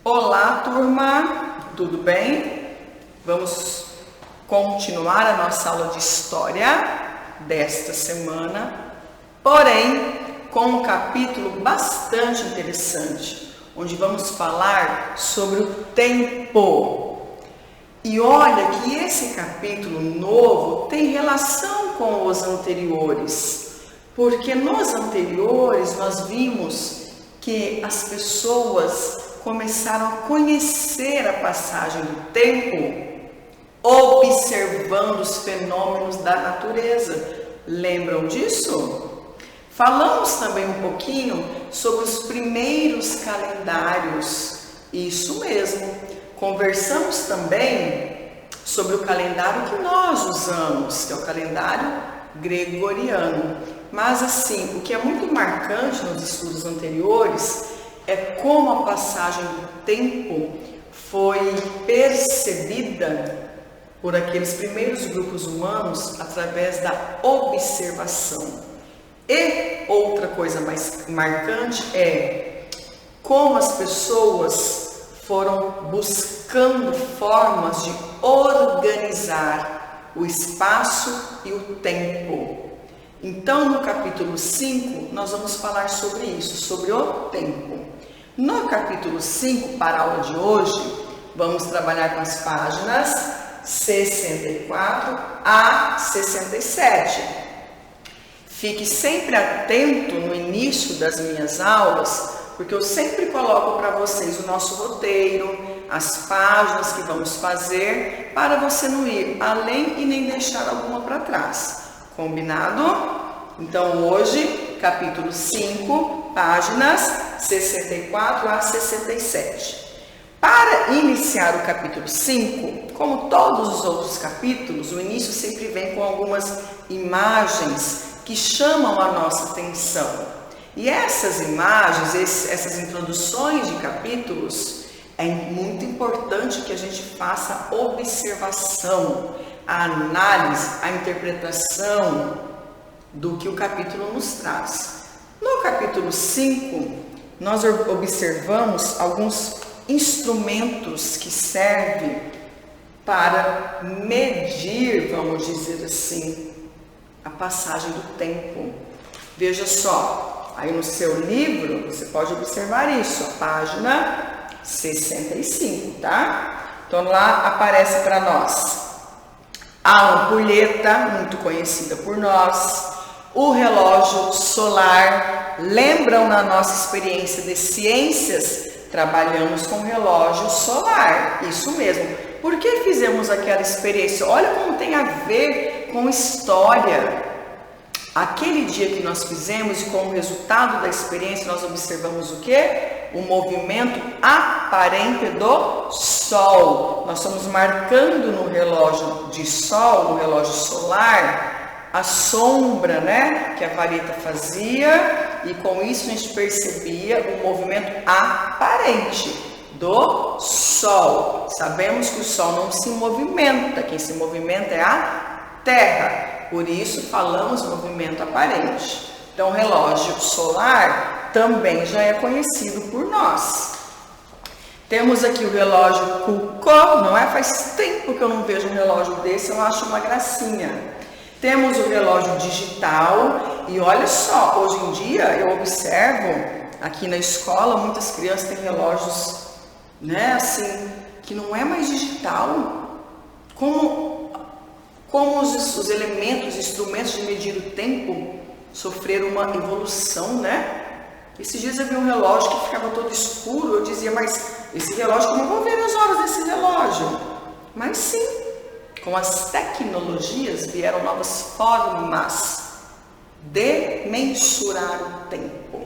Olá, turma, tudo bem? Vamos continuar a nossa aula de história desta semana, porém com um capítulo bastante interessante, onde vamos falar sobre o tempo. E olha que esse capítulo novo tem relação com os anteriores, porque nos anteriores nós vimos que as pessoas começaram a conhecer a passagem do tempo, observando os fenômenos da natureza. Lembram disso? Falamos também um pouquinho sobre os primeiros calendários. Isso mesmo. Conversamos também sobre o calendário que nós usamos, que é o calendário gregoriano. Mas assim, o que é muito marcante nos estudos anteriores é como a passagem do tempo foi percebida por aqueles primeiros grupos humanos através da observação. E outra coisa mais marcante é como as pessoas foram buscando formas de organizar o espaço e o tempo. Então, no capítulo 5, nós vamos falar sobre isso, sobre o tempo. No capítulo 5, para a aula de hoje, vamos trabalhar com as páginas 64 a 67. Fique sempre atento no início das minhas aulas, porque eu sempre coloco para vocês o nosso roteiro, as páginas que vamos fazer, para você não ir além e nem deixar alguma para trás. Combinado? Então hoje, capítulo 5, páginas 64 a 67. Para iniciar o capítulo 5, como todos os outros capítulos, o início sempre vem com algumas imagens que chamam a nossa atenção. E essas imagens, essas introduções de capítulos, é muito importante que a gente faça a observação, a análise, a interpretação do que o capítulo nos traz. No capítulo 5, nós observamos alguns instrumentos que servem para medir, vamos dizer assim, a passagem do tempo. Veja só, aí no seu livro, você pode observar isso, a página 65, tá? Então lá aparece para nós a ampulheta, muito conhecida por nós, o relógio solar. Lembram na nossa experiência de ciências? Trabalhamos com relógio solar, isso mesmo. Por que fizemos aquela experiência? Olha como tem a ver com história. Aquele dia que nós fizemos e como resultado da experiência nós observamos o quê? O movimento aparente do Sol. Nós estamos marcando no relógio de Sol, no relógio solar, a sombra, né, que a vareta fazia, e com isso a gente percebia o movimento aparente do Sol. Sabemos que o Sol não se movimenta, quem se movimenta é a Terra, por isso falamos movimento aparente. Então o relógio solar também já é conhecido por nós. Temos aqui o relógio Cuco, não é? Faz tempo que eu não vejo um relógio desse, eu acho uma gracinha. Temos o relógio digital e olha só, hoje em dia eu observo aqui na escola, muitas crianças têm relógios, né, assim, que não é mais digital. Como os elementos, instrumentos de medir o tempo sofreram uma evolução, né? Esses dias eu vi um relógio que ficava todo escuro, eu dizia, mas esse relógio, como eu vou ver as horas desse relógio? Mas sim, com as tecnologias vieram novas formas de mensurar o tempo.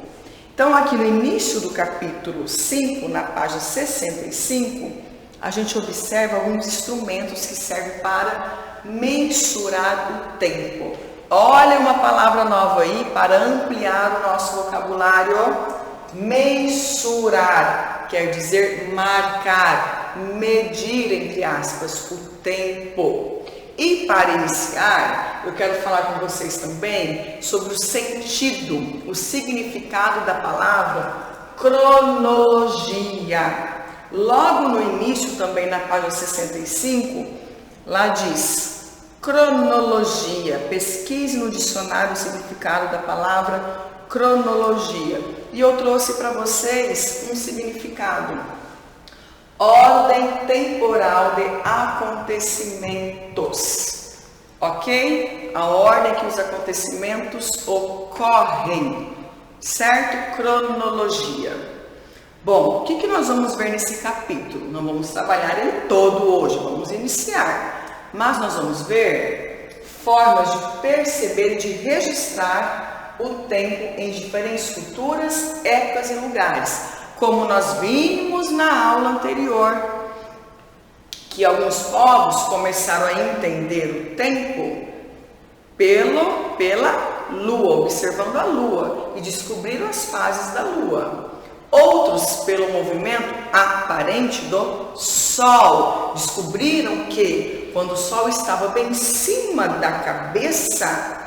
Então aqui no início do capítulo 5, na página 65, a gente observa alguns instrumentos que servem para mensurar o tempo. Olha uma palavra nova aí para ampliar o nosso vocabulário. Mensurar quer dizer marcar, medir, entre aspas, o tempo. E para iniciar, eu quero falar com vocês também sobre o sentido, o significado da palavra cronologia. Logo no início, também na página 65, lá diz: cronologia. Pesquise no dicionário o significado da palavra cronologia. E eu trouxe para vocês um significado: ordem temporal de acontecimentos. Ok? A ordem que os acontecimentos ocorrem, certo? Cronologia. Bom, o que nós vamos ver nesse capítulo? Não vamos trabalhar ele todo hoje, vamos iniciar. Mas nós vamos ver formas de perceber e de registrar o tempo em diferentes culturas, épocas e lugares. Como nós vimos na aula anterior, que alguns povos começaram a entender o tempo pela lua, observando a lua, e descobriram as fases da lua. Outros pelo movimento aparente do sol. Descobriram que quando o sol estava bem em cima da cabeça,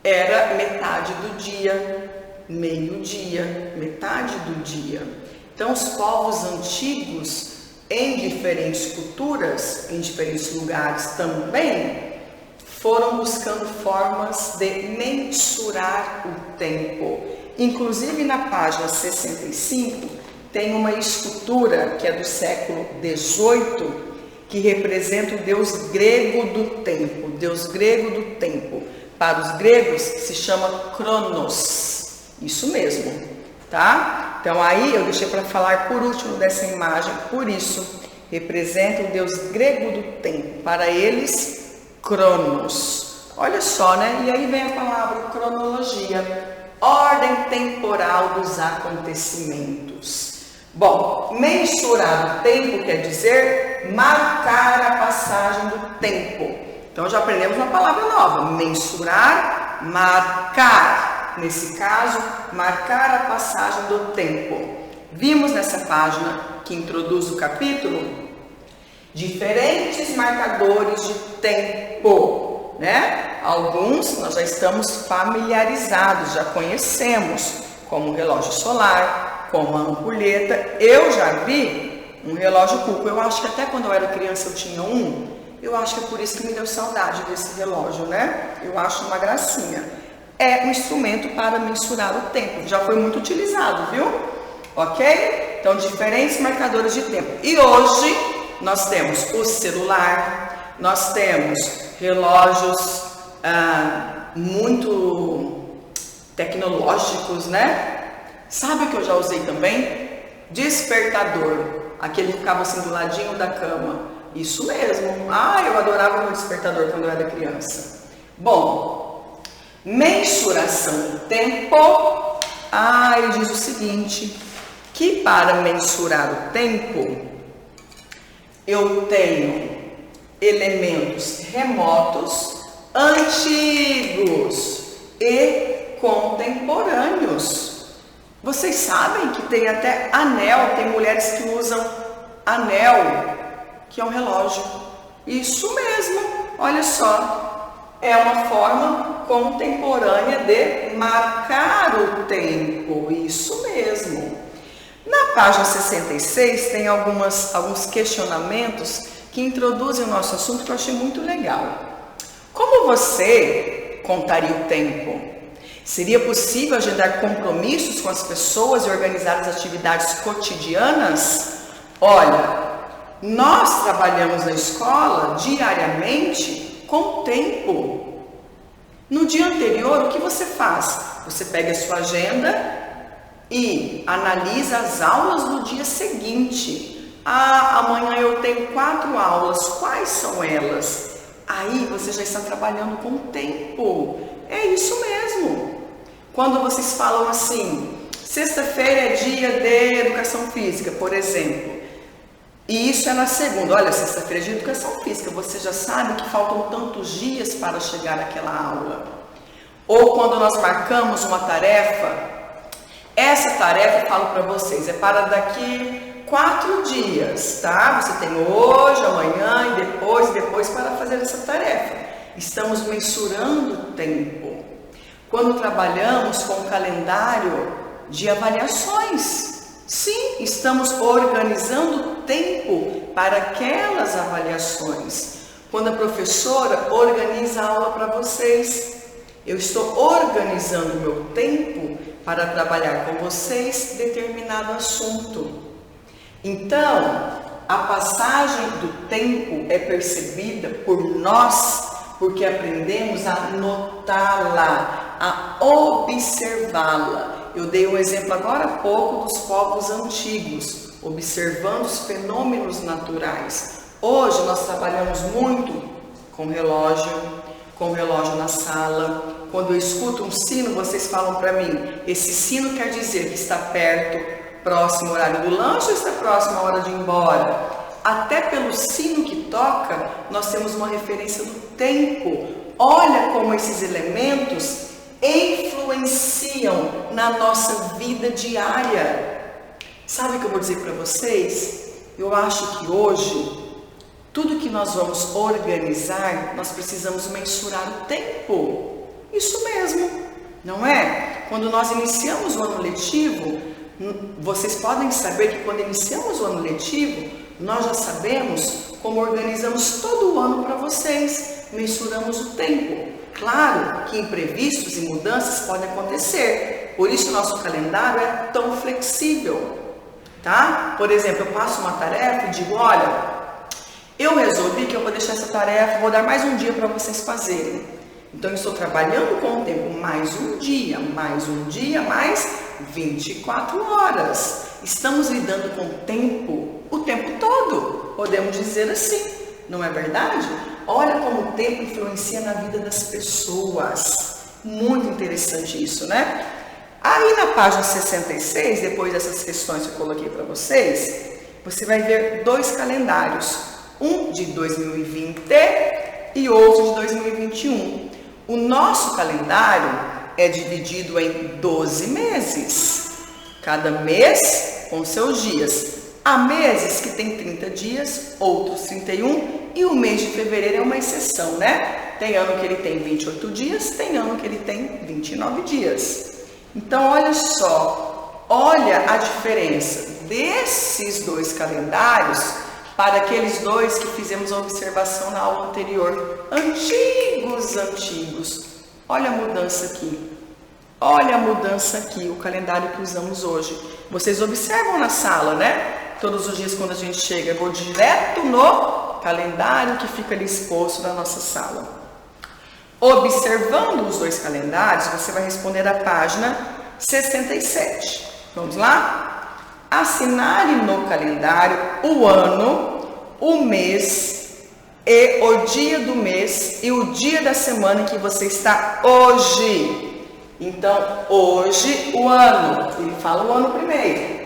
era metade do dia, meio-dia, metade do dia. Então os povos antigos, em diferentes culturas, em diferentes lugares também, foram buscando formas de mensurar o tempo. Inclusive na página 65 tem uma escultura que é do século XVIII, que representa o deus grego do tempo. O deus grego do tempo, para os gregos, se chama Cronos. Isso mesmo, tá? Então aí eu deixei para falar por último dessa imagem, por isso representa o deus grego do tempo. Para eles, Cronos. Olha só, né? E aí vem a palavra cronologia. Ordem temporal dos acontecimentos. Bom, mensurar o tempo quer dizer marcar a passagem do tempo. Então já aprendemos uma palavra nova: mensurar, marcar. Nesse caso, marcar a passagem do tempo. Vimos nessa página que introduz o capítulo diferentes marcadores de tempo, né? Alguns nós já estamos familiarizados, já conhecemos, como o relógio solar, como a ampulheta. Eu já vi um relógio Cuco. Eu acho que até quando eu era criança eu tinha um. Eu acho que é por isso que me deu saudade desse relógio, né? Eu acho uma gracinha. É um instrumento para mensurar o tempo. Já foi muito utilizado, viu? Ok? Então, diferentes marcadores de tempo. E hoje nós temos o celular, nós temos relógios muito tecnológicos, né? Sabe o que eu já usei também? Despertador, aquele que ficava assim do ladinho da cama. Isso mesmo. Eu adorava o meu despertador quando eu era criança. Bom, mensuração do tempo. Ele diz o seguinte, que para mensurar o tempo, eu tenho elementos remotos, antigos e contemporâneos. Vocês sabem que tem até anel, tem mulheres que usam anel, que é um relógio. Isso mesmo, olha só, é uma forma contemporânea de marcar o tempo, isso mesmo. Na página 66 tem alguns questionamentos que introduzem o nosso assunto que eu achei muito legal. Como você contaria o tempo? Seria possível agendar compromissos com as pessoas e organizar as atividades cotidianas? Olha, nós trabalhamos na escola diariamente com tempo. No dia anterior, o que você faz? Você pega a sua agenda e analisa as aulas do dia seguinte. Amanhã eu tenho 4 aulas, quais são elas? Aí você já está trabalhando com o tempo. É isso mesmo. Quando vocês falam assim, sexta-feira é dia de educação física, por exemplo, e isso é na segunda, olha, sexta-feira é de educação física, você já sabe que faltam tantos dias para chegar naquela aula. Ou quando nós marcamos uma tarefa, essa tarefa, eu falo para vocês, é para daqui 4 dias, tá? Você tem hoje, amanhã e depois para fazer essa tarefa. Estamos mensurando o tempo. Quando trabalhamos com o calendário de avaliações, Sim, estamos organizando tempo para aquelas avaliações. Quando a professora organiza a aula para vocês, eu estou organizando o meu tempo para trabalhar com vocês determinado assunto. Então, a passagem do tempo é percebida por nós, porque aprendemos a notá-la, a observá-la. Eu dei um exemplo agora há pouco dos povos antigos, observando os fenômenos naturais. Hoje nós trabalhamos muito com relógio na sala. Quando eu escuto um sino, vocês falam para mim, esse sino quer dizer que está perto, próximo ao horário do lanche ou está próximo à hora de ir embora? Até pelo sino que toca, nós temos uma referência do tempo. Olha como esses elementos influenciam na nossa vida diária. Sabe o que eu vou dizer para vocês? Eu acho que hoje, tudo que nós vamos organizar, nós precisamos mensurar o tempo. Isso mesmo, não é? Quando nós iniciamos o ano letivo, vocês podem saber que quando iniciamos o ano letivo, nós já sabemos como organizamos todo o ano para vocês, mensuramos o tempo. Claro que imprevistos e mudanças podem acontecer, por isso o nosso calendário é tão flexível, tá? Por exemplo, eu passo uma tarefa e digo, olha, eu resolvi que eu vou deixar essa tarefa, vou dar mais um dia para vocês fazerem. Então, eu estou trabalhando com o tempo mais 24 horas. Estamos lidando com o tempo todo, podemos dizer assim, não é verdade? Olha como o tempo influencia na vida das pessoas. Muito interessante isso, né? Aí na página 66, depois dessas questões que eu coloquei para vocês, você vai ver dois calendários, um de 2020 e outro de 2021. O nosso calendário é dividido em 12 meses, cada mês com seus dias. Há meses que tem 30 dias, outros 31, e o mês de fevereiro é uma exceção, né? Tem ano que ele tem 28 dias, tem ano que ele tem 29 dias. Então, olha só, olha a diferença desses dois calendários para aqueles dois que fizemos a observação na aula anterior. Antigos. Olha a mudança aqui. Olha a mudança aqui, o calendário que usamos hoje. Vocês observam na sala, né? Todos os dias quando a gente chega, eu vou direto no calendário que fica ali exposto na nossa sala. Observando os dois calendários, você vai responder a página 67. Vamos lá? Assinale no calendário o ano, o mês e o dia do mês e o dia da semana em que você está hoje. Então, hoje, o ano. Ele fala o ano primeiro.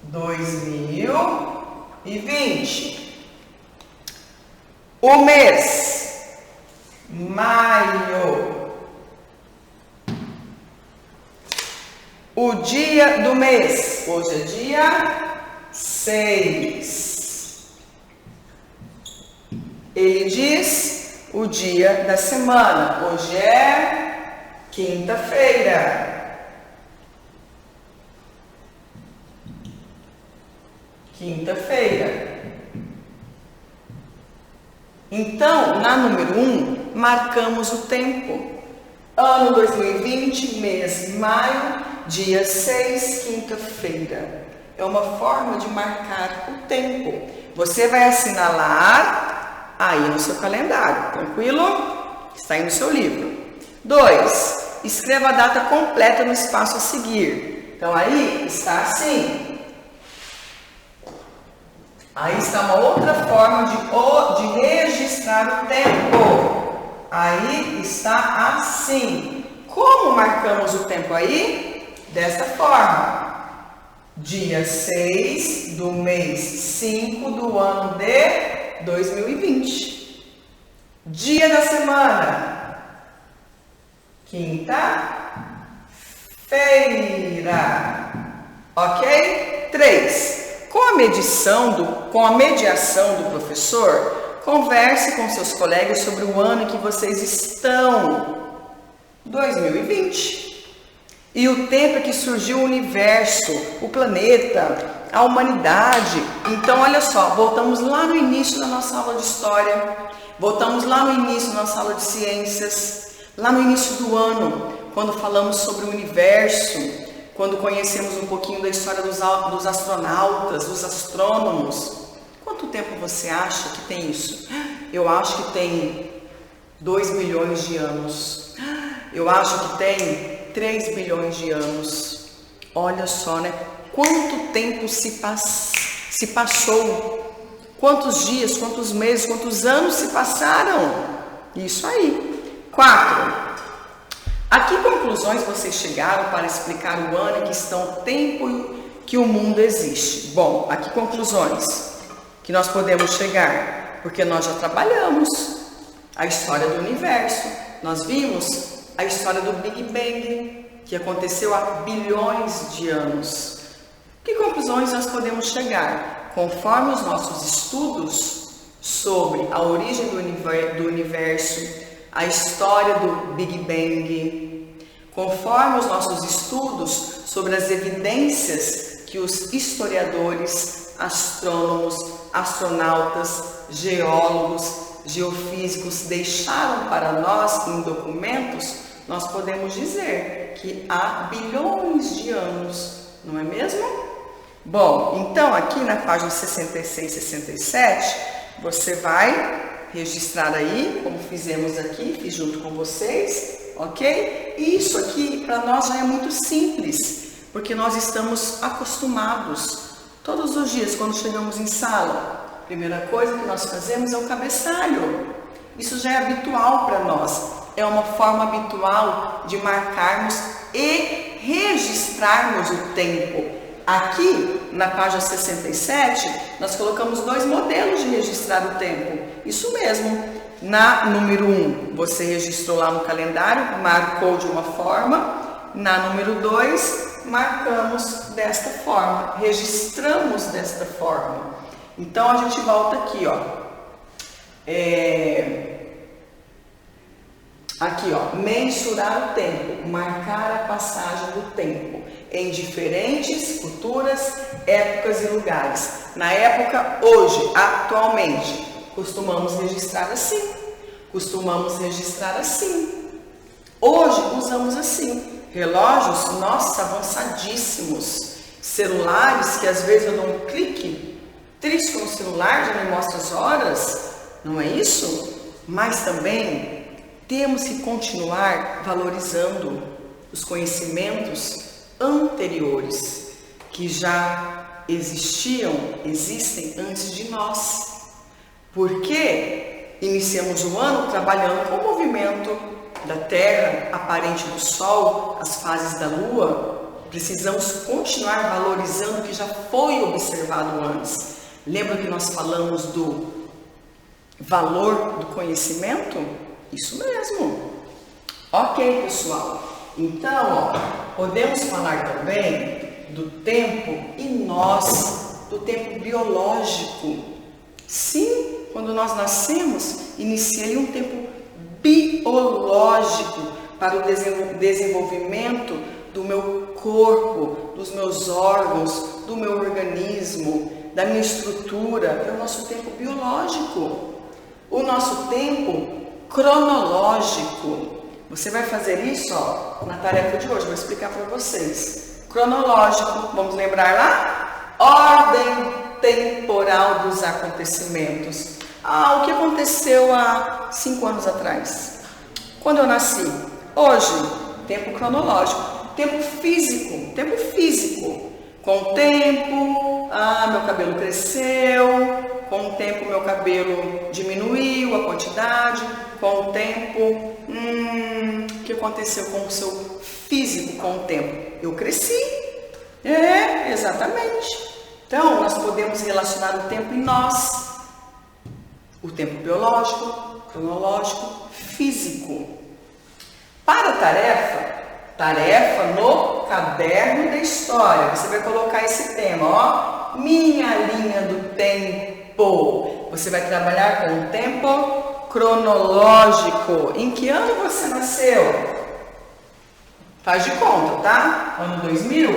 2020. O mês. Maio. O dia do mês. Hoje é dia 6. Ele diz o dia da semana. Hoje é quinta-feira. Então, na número 1, marcamos o tempo. Ano 2020, mês maio, dia 6, quinta-feira. É uma forma de marcar o tempo. Você vai assinalar aí no seu calendário, tranquilo? Está aí no seu livro. 2, escreva a data completa no espaço a seguir. Então, aí está assim. Aí está uma outra forma de registrar o tempo. Aí está assim. Como marcamos o tempo aí? Desta forma. Dia 6 do mês 5 do ano de 2020. Dia da semana. Quinta-feira. Ok? 3. Com a mediação do professor, converse com seus colegas sobre o ano em que vocês estão. 2020. E o tempo é que surgiu o universo, o planeta, a humanidade. Então, olha só, voltamos lá no início da nossa aula de história, voltamos lá no início da nossa aula de ciências, lá no início do ano, quando falamos sobre o universo, quando conhecemos um pouquinho da história dos astronautas, dos astrônomos. Quanto tempo você acha que tem isso? Eu acho que tem 2 bilhões de anos. Eu acho que tem 3 bilhões de anos. Olha só, né? Quanto tempo se passou? Quantos dias, quantos meses, quantos anos se passaram? Isso aí. 4. A que conclusões vocês chegaram para explicar o ano em que estão o tempo que o mundo existe? Bom, a que conclusões que nós podemos chegar? Porque nós já trabalhamos a história do universo. Nós vimos a história do Big Bang, que aconteceu há bilhões de anos. Que conclusões nós podemos chegar? Conforme os nossos estudos sobre a origem do universo, a história do Big Bang, conforme os nossos estudos sobre as evidências que os historiadores, astrônomos, astronautas, geólogos, geofísicos deixaram para nós em documentos, nós podemos dizer que há bilhões de anos, não é mesmo? Bom, então aqui na página 66 e 67, você vai registrar aí, como fizemos aqui, fiz junto com vocês, ok? E isso aqui para nós já é muito simples, porque nós estamos acostumados. Todos os dias, quando chegamos em sala, a primeira coisa que nós fazemos é o cabeçalho. Isso já é habitual para nós, é uma forma habitual de marcarmos e registrarmos o tempo. Aqui, na página 67, nós colocamos 2 modelos de registrar o tempo. Isso mesmo. Na número 1, você registrou lá no calendário, marcou de uma forma. Na número 2, marcamos desta forma, registramos desta forma. Então, a gente volta aqui, ó. Aqui, ó, mensurar o tempo, marcar a passagem do tempo em diferentes culturas, épocas e lugares. Na época, hoje, atualmente, costumamos registrar assim, Hoje, usamos assim. Relógios, nossa, avançadíssimos. Celulares, que às vezes eu dou um clique, trisco no celular, já me mostra as horas, não é isso? Mas também temos que continuar valorizando os conhecimentos anteriores que já existem antes de nós. Porque iniciamos o ano trabalhando com o movimento da Terra, aparente do Sol, as fases da Lua. Precisamos continuar valorizando o que já foi observado antes. Lembra que nós falamos do valor do conhecimento? Isso mesmo. Ok, pessoal. Então, ó, podemos falar também do tempo do tempo biológico. Sim, quando nós nascemos, inicia ali um tempo biológico para o desenvolvimento do meu corpo, dos meus órgãos, do meu organismo, da minha estrutura. É o nosso tempo biológico. O nosso tempo cronológico. Você vai fazer isso, ó, na tarefa de hoje, vou explicar para vocês. Cronológico, vamos lembrar lá? Ordem temporal dos acontecimentos. O que aconteceu há 5 anos atrás? Quando eu nasci? Hoje, tempo cronológico. Tempo físico. Com o tempo, meu cabelo cresceu. Com o tempo, meu cabelo diminuiu a quantidade. Com o tempo, o que aconteceu com o seu físico com o tempo? Eu cresci. Exatamente. Então, nós podemos relacionar o tempo em nós. O tempo biológico, cronológico, físico. Para a tarefa no caderno da história. Você vai colocar esse tema, ó. Minha linha do tempo. Você vai trabalhar com o tempo cronológico. Em que ano você nasceu? Faz de conta, tá? Ano 2000?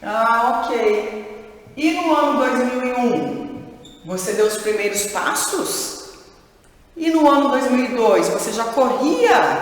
Ah, ok. E no ano 2001? Você deu os primeiros passos? E no ano 2002? Você já corria?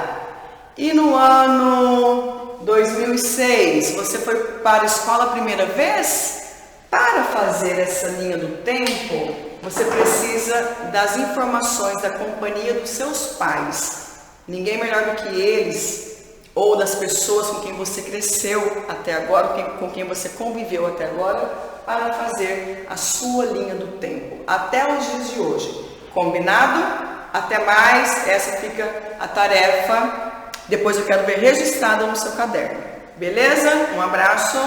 E no ano 2006? Você foi para a escola a primeira vez? Para fazer essa linha do tempo, você precisa das informações da companhia dos seus pais. Ninguém melhor do que eles, ou das pessoas com quem você cresceu até agora, com quem você conviveu até agora, para fazer a sua linha do tempo, até os dias de hoje. Combinado? Até mais, essa fica a tarefa. Depois eu quero ver registrada no seu caderno. Beleza? Um abraço.